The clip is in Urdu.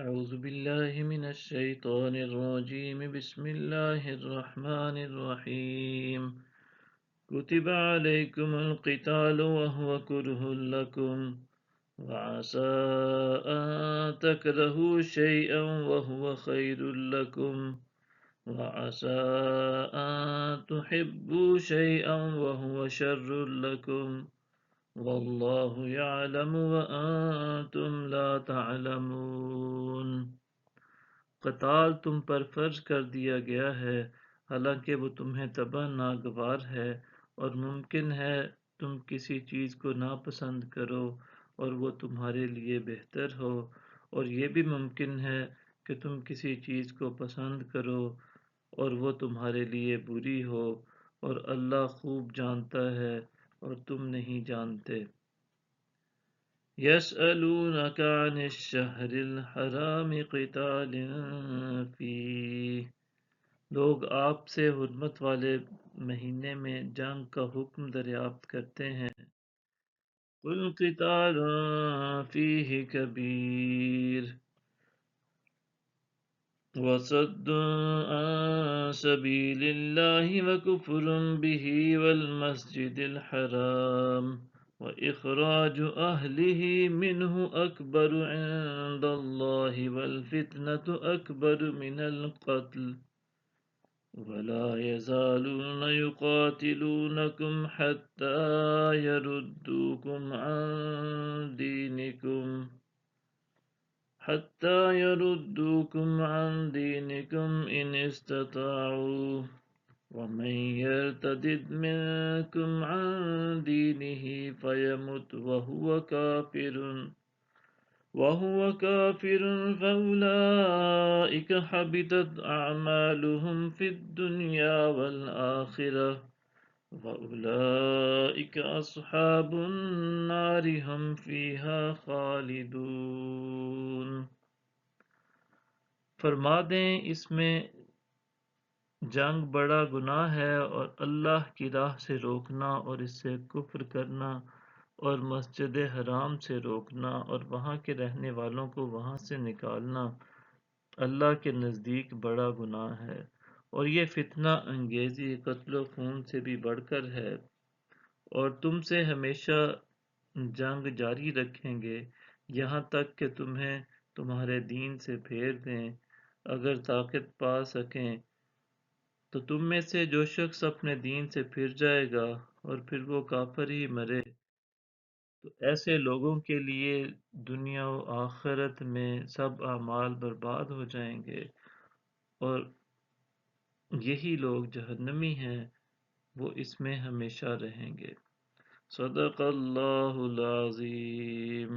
أعوذ بالله من الشيطان الرجيم بسم الله الرحمن الرحيم كتب عليكم القتال وهو كره لكم وعسى أن تكرهوا شيئا وهو خير لكم وعسى أن تحبوا شيئا وهو شر لكم والله يعلم وأنتم لا تعلمون۔ قتال تم پر فرض کر دیا گیا ہے، حالانکہ وہ تمہیں طبعاً ناگوار ہے، اور ممکن ہے تم کسی چیز کو ناپسند کرو اور وہ تمہارے لیے بہتر ہو، اور یہ بھی ممکن ہے کہ تم کسی چیز کو پسند کرو اور وہ تمہارے لیے بری ہو، اور اللہ خوب جانتا ہے اور تم نہیں جانتے۔ يسألونك عن الشهر الحرام قتال فيه، لوگ آپ سے حرمت والے مہینے میں جنگ کا حکم دریافت کرتے ہیں۔ قل قتال فيه كبير وصد عن سبيل الله وكفر به والمسجد الحرام وإخراج أهله منه أكبر عند الله والفتنة أكبر من القتل ولا يزالون يقاتلونكم حتى يردوكم عن دينكم إن استطاعوا ومن يرتد منكم عن دينه فيمت وهو كافر فأولئك حبطت أعمالهم في الدنيا والآخرة وأولئك أصحاب النار هم فيها خالدون۔ فرما دیں اس میں جنگ بڑا گناہ ہے، اور اللہ کی راہ سے روکنا اور اس سے کفر کرنا اور مسجد حرام سے روکنا اور وہاں کے رہنے والوں کو وہاں سے نکالنا اللہ کے نزدیک بڑا گناہ ہے، اور یہ فتنہ انگیزی قتل و خون سے بھی بڑھ کر ہے، اور تم سے ہمیشہ جنگ جاری رکھیں گے یہاں تک کہ تمہیں تمہارے دین سے پھیر دیں۔ اگر طاقت پا سکیں تو تم میں سے جو شخص اپنے دین سے پھر جائے گا اور پھر وہ کافر ہی مرے تو ایسے لوگوں کے لیے دنیا و آخرت میں سب اعمال برباد ہو جائیں گے، اور یہی لوگ جہنمی ہیں، وہ اس میں ہمیشہ رہیں گے۔ صدق اللہ العظیم۔